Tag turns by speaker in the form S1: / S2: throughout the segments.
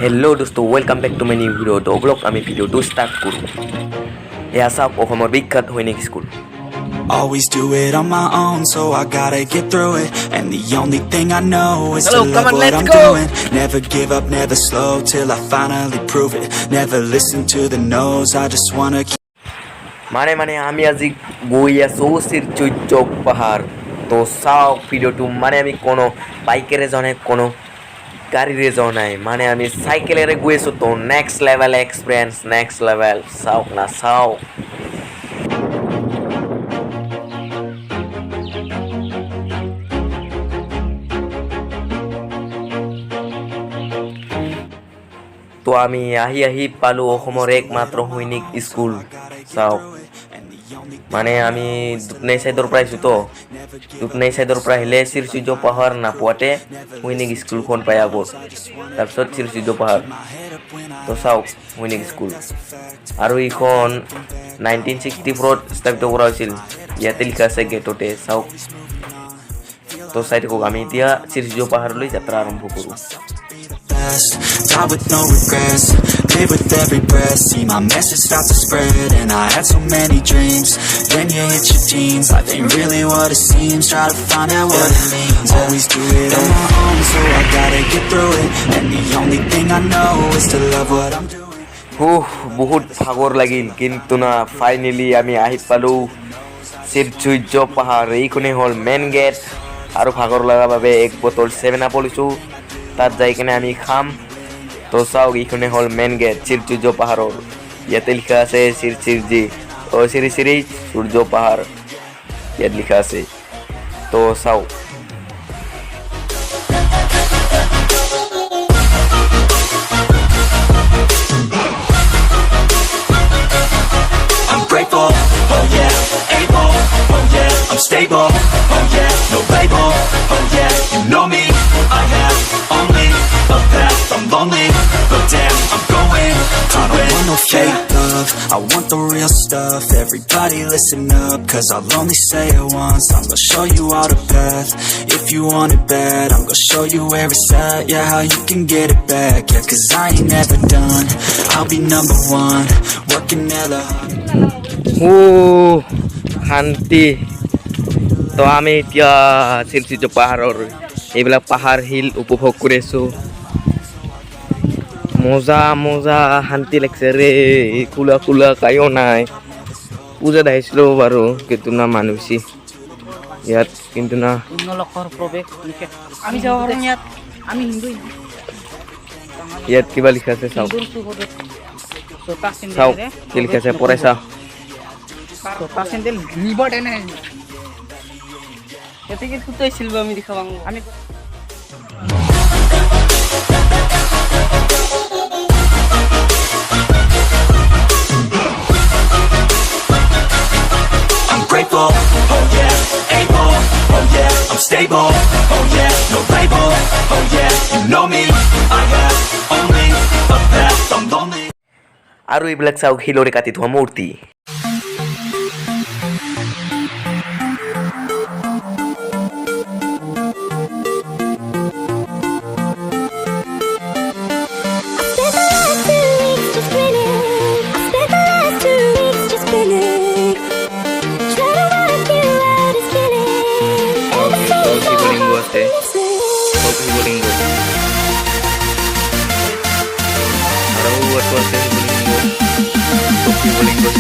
S1: Hello' দোস্ত welcome back to my new ভিডিঅ' দ blog আমি ভিডিঅ'টো ষ্টাৰ্ট কৰোঁ এয়া চাওক অসমৰ বিখ্যাত সৈনিক school
S2: Always do it on my own, so I gotta get through it. And the only thing I know is
S1: Hello,
S2: to
S1: come
S2: love
S1: on,
S2: what
S1: let's
S2: I'm
S1: go.
S2: doing. Never give up, never slow, till I finally prove it. Never listen to the no's, I just wanna keep
S1: মানে আমি আজি গৈ আছোঁ শ্ৰীচূৰ্য পাহাৰ তো চাওক ভিডিঅ'টো মানে আমি কোনো বাইকেৰে যোৱা নাই কোনো গাড়ীৰে যোৱা নাই মানে আমি চাইকেলেৰে গৈ আছোঁ তো next level experience next level চাওক না চাওক তো আমি আহি পালোঁ অসমৰ একমাত্ৰ সৈনিক স্কুল চাওক মানে আমি দুধনৈ চাইডৰ পৰা আহিছোঁ তো দুধনৈ চাইডৰ পৰা আহিলে শ্ৰীচূৰ্য পাহাৰ নাপোৱাতে সৈনিক স্কুলখন পাই আগত তাৰপিছত শ্ৰীচূৰ্য পাহাৰ তো চাওক সৈনিক স্কুল আৰু এইখন 1964ত স্থাপিত কৰা হৈছিল ইয়াতে লিখা আছে গেটতে চাওক তো চাই থাকক আমি এতিয়া শ্ৰীচূৰ্য পাহাৰলৈ যাত্ৰা আৰম্ভ কৰোঁ
S2: die with no regrets, live with every breath. See my message start to spread, and I had so many dreams. Then you hit your teens, life ain't really what it seems. Try to find out what it means. Always do it on my own, so I gotta get through it. And the only thing I know is to love what I'm doing.
S1: বহুত ভাগৰ লাগিল কিন্তু না finally আমি আহি পালোঁ শ্ৰীচূৰ্য পাহাৰ এইখনেই হ'ল মেইন গেট আৰু ভাগৰ লগাৰ বাবে এক বটল 7 আপ লৈছোঁ তাত যাই কিনে আমি খাম তো চাওক এইখনে হ'ল মেইন গেট শ্ৰীচূৰ্য পাহাৰৰ ইয়াতে লিখা আছে শ্ৰী সূৰ্য পাহাৰ ইয়াত লিখা আছে তো চাওক
S2: I'm grateful, oh yeah, able, oh yeah, I'm stable, oh yeah, no label, oh yeah, you know me, I have only a path, I'm lonely, but damn, I'm going to I don't want no fake love, I want the real stuff, everybody listen up, cause I'll only say it once, I'm gonna show you all the path, if you want it bad, I'm gonna show you where it's at, yeah, how you can get it back, yeah, cause I ain't never done, I'll be number one, working hella hard.
S1: শান্তি তো আমি এতিয়া শ্ৰীচূৰ্য পাহাৰৰ এইবিলাক পাহাৰ hill উপভোগ কৰি আছোঁ মজা শান্তি লাগিছে ৰে খোলা কায়ো নাই পূজাত আহিছিলোঁ বাৰু কিন্তু না মানুহ বেছি ইয়াত কিন্তু না ইয়াত কিবা লিখা আছে চাওক কি লিখা আছে পঢ়াই চাওক আমি
S2: Grateful, oh yeah, able, oh yeah, I'm stable, oh yeah, no label, oh yeah, you know me, I have only a path, I'm lonely.
S1: আৰু এইবিলাক চাওক শিলৰে কাটি থোৱা মূৰ্তি শিৱলিংগ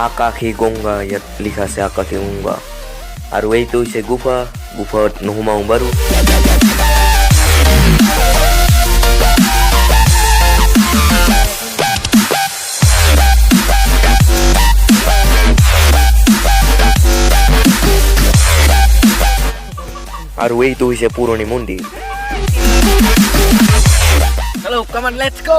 S1: আকাশী গংগা ইয়াত লিখা আছে আকাশী গংগা আৰু এইটো হৈছে গুফাত নোসোমাওঁ বাৰু আৰু এইটো হৈছে পুৰণি মন্দিৰ।
S3: Hello, come on, let's go!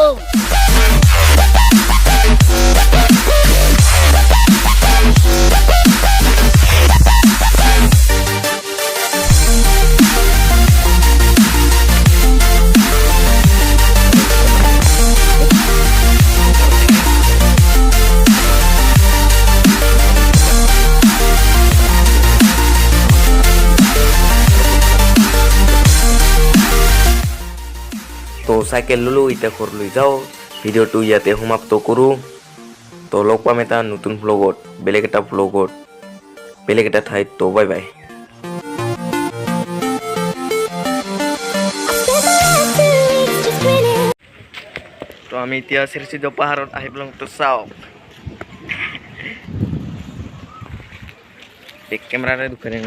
S1: তো চাইকেল ল'লোঁ, এতিয়া ঘৰলৈ যাওঁ। ভিডিঅ'টো ইয়াতে সমাপ্ত কৰোঁ। তো লগ পাম এটা নতুন ভ্লগত, বেলেগ এটা ভ্লগত, বেলেগ এটা ঠাইত। তো বাই বাই। তো আমি এতিয়া চিৰচিজ পাহাৰত আহি পেলাই তো চাওঁ। বেক কেমেৰাৰে দুখানে